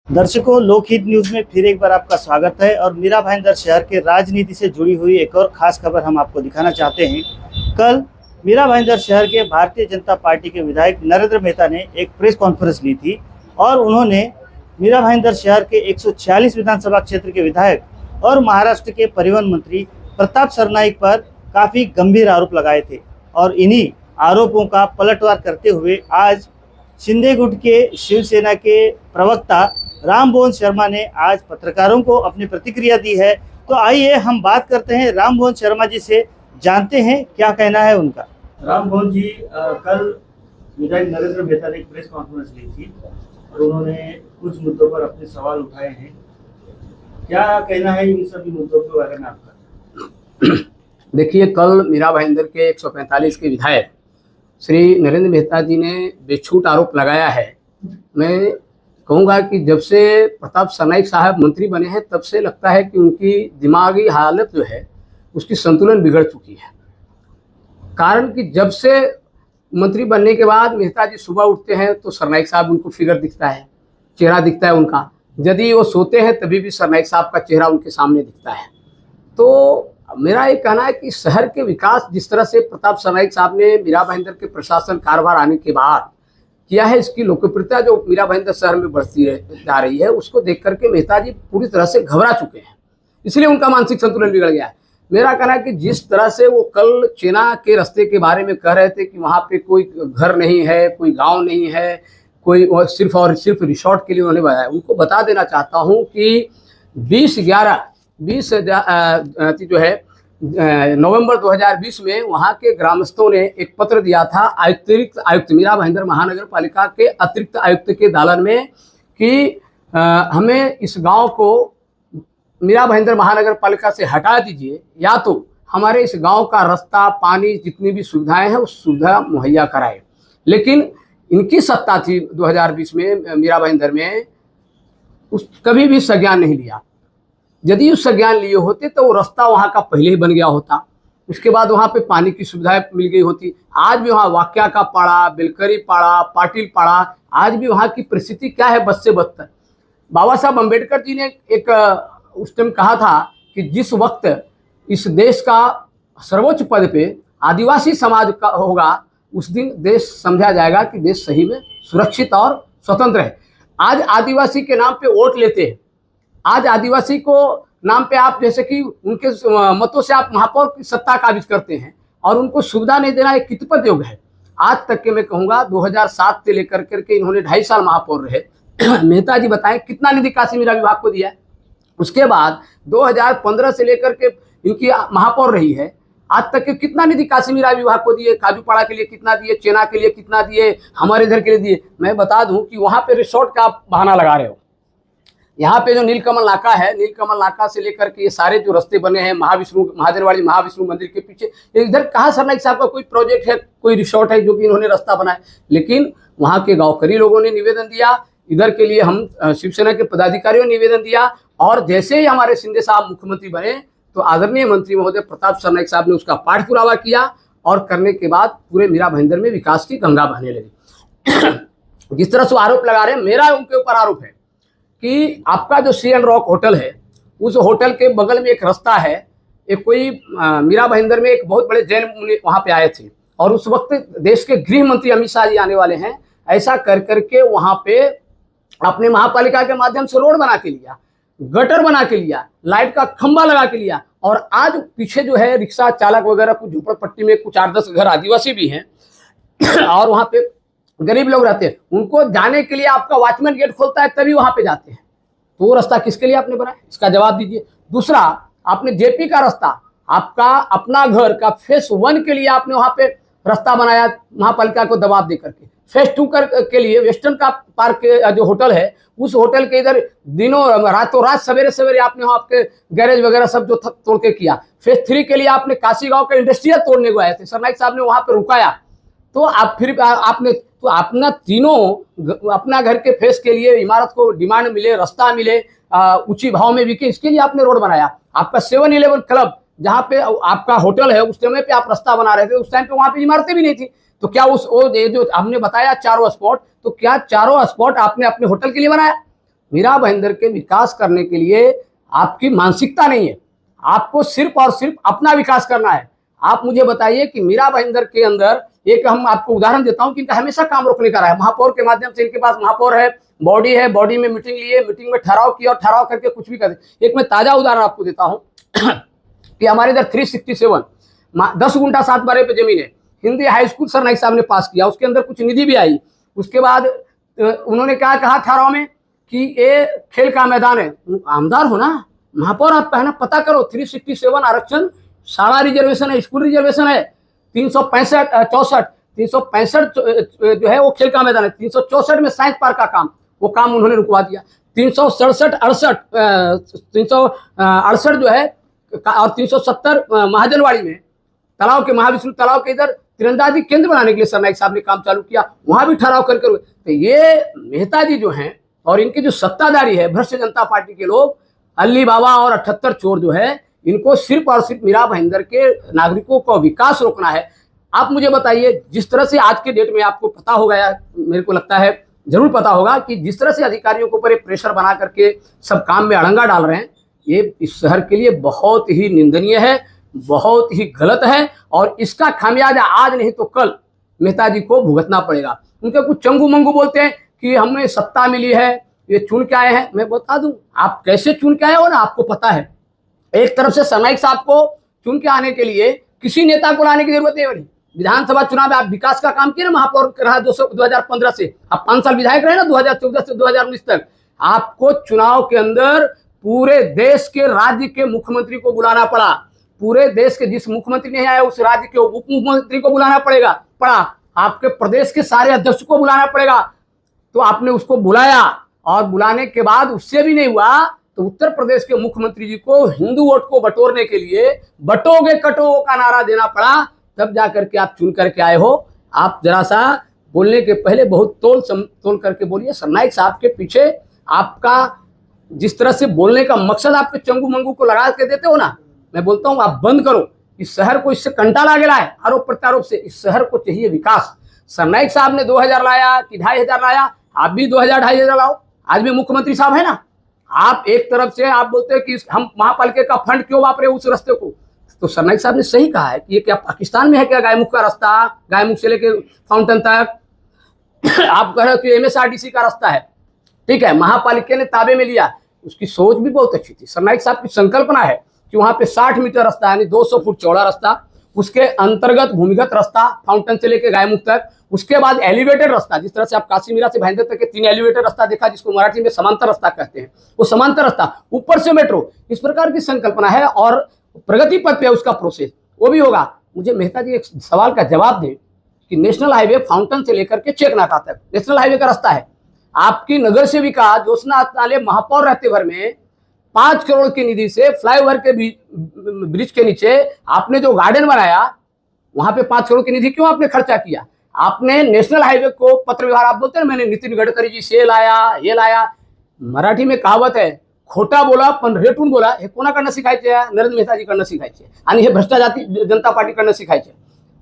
दर्शकों, लोकहित न्यूज में फिर एक बार आपका स्वागत है। और मीरा भाईंदर शहर के राजनीति से जुड़ी हुई एक और खास खबर हम आपको दिखाना चाहते हैं। कल मीरा भाईंदर शहर के भारतीय जनता पार्टी के विधायक नरेंद्र मेहता ने एक प्रेस कॉन्फ्रेंस ली थी और उन्होंने मीरा भाईंदर शहर के 146 विधानसभा क्षेत्र के विधायक और महाराष्ट्र के परिवहन मंत्री प्रताप सरनाईक पर काफ़ी गंभीर आरोप लगाए थे। और इन्हीं आरोपों का पलटवार करते हुए आज शिंदे गुट के शिवसेना के प्रवक्ता राममोहन शर्मा ने आज पत्रकारों को अपनी प्रतिक्रिया दी है। तो आइए हम बात करते हैं राममोहन शर्मा जी से, जानते हैं क्या कहना है उनका। राममोहन जी, कल विधायक नरेंद्र मेहता ने एक प्रेस कॉन्फ्रेंस ली थी और उन्होंने कुछ मुद्दों पर अपने सवाल उठाए हैं। क्या कहना है इन सभी मुद्दों के बारे में आपका? देखिए, कल मीरा भाईंदर के 145 के विधायक श्री नरेंद्र मेहता जी ने बेछूट आरोप लगाया है। मैं कहूँगा कि जब से प्रताप सरनाईक साहब मंत्री बने हैं तब से लगता है कि उनकी दिमागी हालत जो है उसकी संतुलन बिगड़ चुकी है। कारण कि जब से मंत्री बनने के बाद मेहता जी सुबह उठते हैं तो सरनाईक साहब उनको फिगर दिखता है, चेहरा दिखता है उनका। यदि वो सोते हैं तभी भी सरनाईक साहब का चेहरा उनके सामने दिखता है। तो मेरा ये कहना है कि शहर के विकास जिस तरह से प्रताप सरनाईक साहब ने मीरा भाईंदर के प्रशासन कार्यभार आने के बाद किया है, इसकी लोकप्रियता जो मीरा भाईंदर शहर में बढ़ती जा रही है, उसको देख करके मेहता जी पूरी तरह से घबरा चुके हैं। इसलिए उनका मानसिक संतुलन बिगड़ गया है। मेरा कहना है कि जिस तरह से वो कल चेना के रास्ते के बारे में कह रहे थे कि वहाँ पे कोई घर नहीं है, कोई गाँव नहीं है, कोई सिर्फ और सिर्फ रिसोर्ट के लिए उन्होंने बताया, उनको बता देना चाहता हूँ कि 20 जो है नवंबर 2020 में वहाँ के ग्रामस्थों ने एक पत्र दिया था अतिरिक्त आयुक्त मीरा भाईंदर महानगर पालिका के अतिरिक्त आयुक्त के दालन में कि हमें इस गांव को मीरा भाईंदर महानगर पालिका से हटा दीजिए, या तो हमारे इस गांव का रास्ता, पानी, जितनी भी सुविधाएं हैं उस सुविधा मुहैया कराए। लेकिन इनकी सत्ता थी 2020 में मीरा भाईंदर में, उस कभी भी संज्ञान नहीं लिया। यदि उस संज्ञान लिए होते तो वो रास्ता वहाँ का पहले ही बन गया होता, उसके बाद वहाँ पे पानी की सुविधाएं मिल गई होती। आज भी वहाँ वाक्या का पाड़ा, बेलकरी पाड़ा, पाटिल पाड़ा, आज भी वहाँ की परिस्थिति क्या है, बद से बदतर। बाबा साहब अम्बेडकर जी ने एक उस टाइम कहा था कि जिस वक्त इस देश का सर्वोच्च पद पे आदिवासी समाज का होगा, उस दिन देश समझा जाएगा कि देश सही में सुरक्षित और स्वतंत्र है। आज आदिवासी के नाम पे वोट लेते हैं, आज आदिवासी को नाम पे आप जैसे कि उनके मतों से आप महापौर की सत्ता काबिज करते हैं और उनको सुविधा नहीं देना एक कितपत योग है। आज तक के मैं कहूँगा 2007 से लेकर करके इन्होंने 2.5 साल महापौर रहे। मेहता जी बताएं कितना निधि काशी मीरा विभाग को दिया है। उसके बाद 2015 से लेकर के इनकी महापौर रही है, आज तक के कितना निधि काशी मीरा विभाग को दिए, काजूपाड़ा के लिए कितना दिए, चेना के लिए कितना दिए, हमारे इधर के लिए दिए। मैं बता दूं कि वहाँ पे रिसोर्ट का आप बहाना लगा रहे हो। यहाँ पे जो नीलकमल नाका है, नीलकमल नाका से लेकर के ये सारे जो रास्ते बने हैं महादेरवाड़ी महाविष्णु मंदिर के पीछे, इधर कहाँ सरनाईक साहब का कोई प्रोजेक्ट है, कोई रिसोर्ट है जो कि इन्होंने रास्ता बनाया? लेकिन वहाँ के गाँवकरी लोगों ने निवेदन दिया, इधर के लिए हम शिवसेना के पदाधिकारियों ने निवेदन दिया, और जैसे ही हमारे शिंदे साहब मुख्यमंत्री बने तो आदरणीय मंत्री महोदय प्रताप सरनाईक साहब ने उसका पाठ पुरावा किया और करने के बाद पूरे मीरा भाईंदर में विकास की गंगा बहने लगी। जिस तरह से आरोप लगा रहे हैं, मेरा उनके ऊपर आरोप है कि आपका जो सी एंड रॉक होटल है, उस होटल के बगल में एक रास्ता है, एक कोई मीरा भाईंदर में एक बहुत बड़े जैन मुनि वहाँ पे आए थे और उस वक्त देश के गृह मंत्री अमित शाह जी आने वाले हैं। ऐसा कर करके वहाँ पे अपने महापालिका के माध्यम से रोड बना के लिया, गटर बना के लिया, लाइट का खंबा लगा के लिया, और आज पीछे जो है रिक्शा चालक वगैरह कुछ झोपड़पट्टी में कुछ 8-10 घर आदिवासी भी हैं और वहाँ पे गरीब लोग रहते हैं, उनको जाने के लिए आपका वॉचमैन गेट खोलता है तभी वहाँ पे जाते हैं। तो वो रास्ता किसके लिए आपने बनाया, इसका जवाब दीजिए। दूसरा, आपने जेपी का रास्ता, आपका अपना घर का फेस 1 के लिए आपने वहाँ पे रास्ता बनाया महापालिका को दबाव दे करके। फेस 2 के लिए वेस्टर्न का पार्क के जो होटल है, उस होटल के इधर दिनों रातों रात सवेरे सवेरे आपने वहाँ आपके गैरेज वगैरह सब जो तोड़ के किया। फेस 3 के लिए आपने काशी गांव का इंडस्ट्रियल तोड़ने को आए थे, सरनाईक साहब ने वहाँ पे रुकाया। तो आप फिर आपने तो अपना तीनों अपना घर के फेस के लिए इमारत को डिमांड मिले, रास्ता मिले, ऊंची भाव में बिके, इसके लिए आपने रोड बनाया। आपका 7-11 क्लब जहाँ पे आपका होटल है, उस समय पे आप रास्ता बना रहे थे, उस टाइम पे वहाँ पे इमारतें भी नहीं थी। तो क्या उस जो हमने बताया चारों स्पॉट, तो क्या चारों स्पॉट आपने अपने होटल के लिए बनाया? मीरा भाईंदर के विकास करने के लिए आपकी मानसिकता नहीं है, आपको सिर्फ और सिर्फ अपना विकास करना है। आप मुझे बताइए कि मीरा भाईंदर के अंदर एक, हम आपको उदाहरण देता हूं कि इनका हमेशा काम रोकने का रहा है। महापौर के माध्यम से, इनके पास महापौर है, बॉडी में मीटिंग लिए, मीटिंग में ठहराव किया और ठहराव करके कुछ भी कर। एक मैं ताजा उदाहरण आपको देता हूं कि हमारे इधर 367 10 गुंठा 7 बारे पे जमीन है, Hindi high school sir Naik साहब ने पास किया, उसके अंदर कुछ निधि भी आई। उसके बाद उन्होंने क्या कहा ठहराव में कि ये खेल का मैदान है। आमदार हो ना, महापौर आपका है ना, पता करो 367 आरक्षण, सारा रिजर्वेशन है, स्कूल रिजर्वेशन है, 365 जो है वो खेल का मैदान है। 364 में साइंस पार्क का काम, वो काम उन्होंने रुकवा दिया। 368 जो है और 370 महाजनवाड़ी में तालाब के, महाविष्णु तालाब के इधर तीरंदाजी केंद्र बनाने के लिए सर नाइक साहब ने काम चालू किया, वहां भी ठहराव करके। तो ये मेहता जी जो हैं और इनकी जो सत्ताधारी है भ्रष्ट जनता पार्टी के लोग, अली बाबा और 78 चोर जो है, इनको सिर्फ और सिर्फ मीरा भाईंदर के नागरिकों का विकास रोकना है। आप मुझे बताइए, जिस तरह से आज के डेट में आपको पता होगा, या मेरे को लगता है जरूर पता होगा, कि जिस तरह से अधिकारियों के ऊपर एक प्रेशर बना करके सब काम में अड़ंगा डाल रहे हैं, ये इस शहर के लिए बहुत ही निंदनीय है, बहुत ही गलत है। और इसका खामियाजा आज नहीं तो कल मेहता जी को भुगतना पड़ेगा। उनके कुछ चंगू मंगू बोलते हैं कि हमें सत्ता मिली है, ये चुन के आए हैं। मैं बता दूं, आप कैसे चुन के आए हो ना, आपको पता है। एक तरफ से सर नाइक साहब को चुन के आने के लिए किसी नेता को लाने की जरूरत नहीं पड़ी। विधानसभा चुनाव में आप विकास का काम किए ना, महापौर रहा 2015 से, आप 5 साल विधायक रहे ना, 2014 से 2019 तक। आपको चुनाव के अंदर पूरे देश के राज्य के मुख्यमंत्री को बुलाना पड़ा, पूरे देश के जिस मुख्यमंत्री नहीं आया उस राज्य के उप मुख्यमंत्री को बुलाना पड़ा, आपके प्रदेश के सारे अध्यक्ष को बुलाना पड़ेगा। तो आपने उसको बुलाया, और बुलाने के बाद उससे भी नहीं हुआ तो उत्तर प्रदेश के मुख्यमंत्री जी को हिंदू वोट को बटोरने के लिए बटोगे कटोगे का नारा देना पड़ा, तब जाकर के आप चुन करके आए हो। आप जरा सा बोलने के पहले बहुत तोल करके बोलिए। सर नाइक साहब के पीछे आपका जिस तरह से बोलने का मकसद आपके चंगू मंगू को लगा के देते हो ना, मैं बोलता हूँ आप बंद करो। इस शहर को इससे कंटाला गिरा है आरोप प्रत्यारोप से। इस शहर को चाहिए विकास। सर नाइक साहब ने 2000 लाया कि 2500 लाया, आप भी 2000-2500 लाओ। आज भी मुख्यमंत्री साहब है ना, आप एक तरफ से आप बोलते हैं कि हम महापालिका का फंड क्यों वापरे उस रास्ते को। तो सर नाइक साहब ने सही कहा है कि ये क्या पाकिस्तान में है क्या, गायमुख का रास्ता, गायमुख से लेके फाउंटेन तक आप कह रहे हो कि MSRDC का रास्ता है, ठीक है, महापालिका ने ताबे में लिया। उसकी सोच भी बहुत अच्छी थी। सर नाइक साहब की संकल्पना है कि वहां पे 60 मीटर रास्ता, यानी 200 फुट चौड़ा रास्ता, उसके अंतर्गत भूमिगत रास्ता फाउंटेन से लेके गायमुख तक, उसके बाद एलिवेटेड रास्ता, जिस तरह से आप काशी मीरा से भाईंदर तक के 3 एलिवेटेड रास्ता देखा, जिसको मराठी में समांतर रास्ता कहते हैं, वो समांतर रास्ता, ऊपर से मेट्रो, इस प्रकार की संकल्पना है। और प्रगति पथ पे उसका प्रोसेस वो भी होगा। मुझे मेहता जी एक सवाल का जवाब दें कि नेशनल हाईवे फाउंटेन से लेकर के चेकनाका तक नेशनल हाईवे का रास्ता है। आपकी नगर सेविका ज्योत्सना आत्माले महापौर रहते भर में 5 करोड़ की निधि से फ्लाईओवर के ब्रिज के नीचे आपने जो गार्डन बनाया, वहां पे 5 करोड़ की निधि क्यों आपने खर्चा किया? आपने नेशनल हाईवे को पत्र व्यवहार, आप बोलते हैं मैंने नितिन गडकरी जी से लाया, ये लाया। मराठी में कहावत है, खोटा बोला पण रेटून बोला, हे कोणाकडनं शिकायचे? नरेंद्र मेहताजीकडनं शिकायचे आणि हे भ्रष्ट जनता पार्टीकडनं शिकायचे।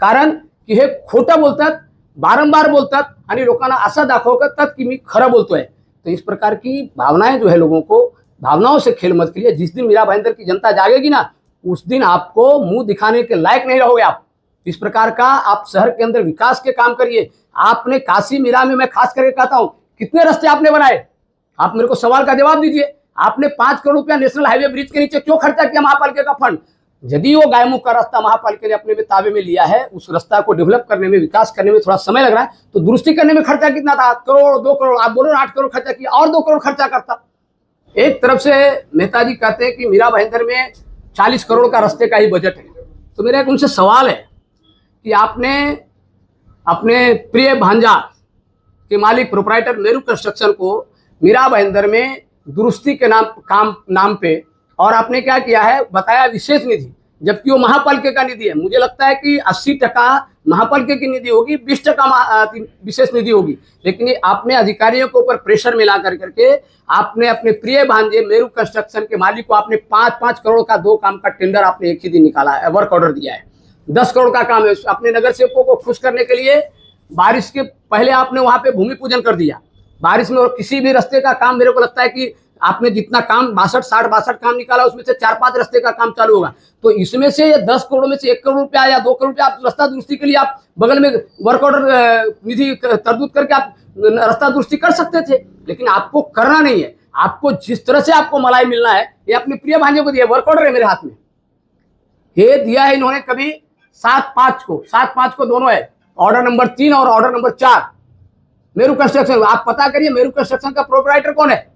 कारण की हे खोटं बोलतात, बारंबार बोलतात आणि लोकांना असं दाखवतात की मी खरं बोलतोय। तो इस प्रकार की भावनाएं जो है, लोगों को भावनाओं से खेल मत करिए। जिस दिन मीरा भाईंदर की जनता जागेगी ना, उस दिन आपको मुंह दिखाने के लायक नहीं रहोगे आप। इस प्रकार का आप शहर के अंदर विकास के काम करिए। आपने काशी मीरा में, मैं खास करके कहता हूं, कितने रास्ते आपने बनाए? आप मेरे को सवाल का जवाब दीजिए। आपने 5 करोड़ रुपया नेशनल हाईवे ब्रिज के नीचे क्यों खर्चा किया महापालिका का फंड? यदि वो गायमुख का रास्ता महापालिका ने अपने में ताबे में लिया है, उस रास्ता को डेवलप करने में, विकास करने में थोड़ा समय लग रहा है, तो दुरुस्ती करने में खर्चा कितना था? करोड़, 2 करोड़, आप बोलो 8 करोड़ खर्चा किया, और 2 करोड़ खर्चा करता। एक तरफ से मेहता जी कहते हैं कि मीरा भाईंदर में 40 करोड़ का रास्ते का ही बजट है। तो मेरा एक उनसे सवाल है कि आपने अपने प्रिय भांजा के मालिक प्रोप्राइटर मेरू कंस्ट्रक्शन को मीरा भाईंदर में दुरुस्ती के नाम पे, और आपने क्या किया है, बताया विशेष निधि, जबकि वो महापालिका का निधि है। मुझे लगता है कि 80% महापालिका की निधि होगी, 20% विशेष निधि होगी। लेकिन ये आपने अधिकारियों के ऊपर प्रेशर मिला करके आपने अपने प्रिय भांजे मेरू कंस्ट्रक्शन के मालिक को आपने 5-5 करोड़ का 2 काम का टेंडर आपने एक ही दिन निकाला है, वर्क ऑर्डर दिया है। 10 करोड़ का काम है। अपने नगर सेवकों को खुश करने के लिए बारिश के पहले आपने वहां पे भूमि पूजन कर दिया। बारिश में, और किसी भी रास्ते का काम मेरे को लगता है कि आपने जितना काम 62 काम निकाला उसमें से 4-5 रास्ते का काम चालू होगा। तो इसमें से 10 करोड़ में से 1 करोड़ रुपया या 2 करोड़ रुपया आप रास्ता दुरुस्ती के लिए आप बगल में वर्क ऑर्डर निधि तरदूत करके आप रास्ता दुरुस्ती कर सकते थे, लेकिन आपको करना नहीं है। आपको जिस तरह से आपको मलाई मिलना है, ये अपने प्रिय भाइयों को दिया, वर्क ऑर्डर है मेरे हाथ में, ये दिया है इन्होंने कभी 7/5 को दोनों है, ऑर्डर नंबर 3 और ऑर्डर नंबर 4 मेरू कंस्ट्रक्शन। आप पता करिए मेरू कंस्ट्रक्शन का प्रोपराइटर कौन है।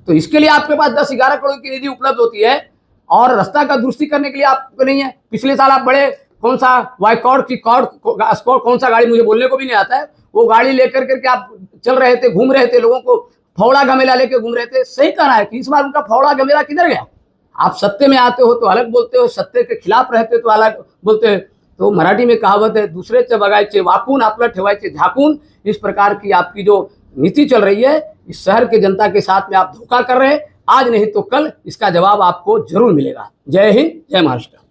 तो इसके लिए आपके पास 10-11 करोड़ की निधि उपलब्ध होती है और रास्ता का दुरुस्ती करने के लिए आपको नहीं है। पिछले साल आप बड़े कौन सा वाईकॉर्ड की स्कॉट कौन सा गाड़ी मुझे बोलने को भी नहीं आता है, वो गाड़ी लेकर करके आप चल रहे थे, घूम रहे थे, लोगों को फौड़ा गमेला लेके घूम रहे थे। सही कह रहा है कि इस बार उनका फौड़ा गमेला किधर गया। आप सत्य में आते हो तो अलग बोलते हो, सत्य के खिलाफ रहते तो अलग बोलते हो। तो मराठी में कहावत है, दुसरेचे बघायचे वाकून आपलं ठेवायचे झाकून। इस प्रकार की आपकी जो नीति चल रही है, इस शहर के जनता के साथ में आप धोखा कर रहे हैं। आज नहीं तो कल इसका जवाब आपको जरूर मिलेगा। जय हिंद, जय महाराष्ट्र।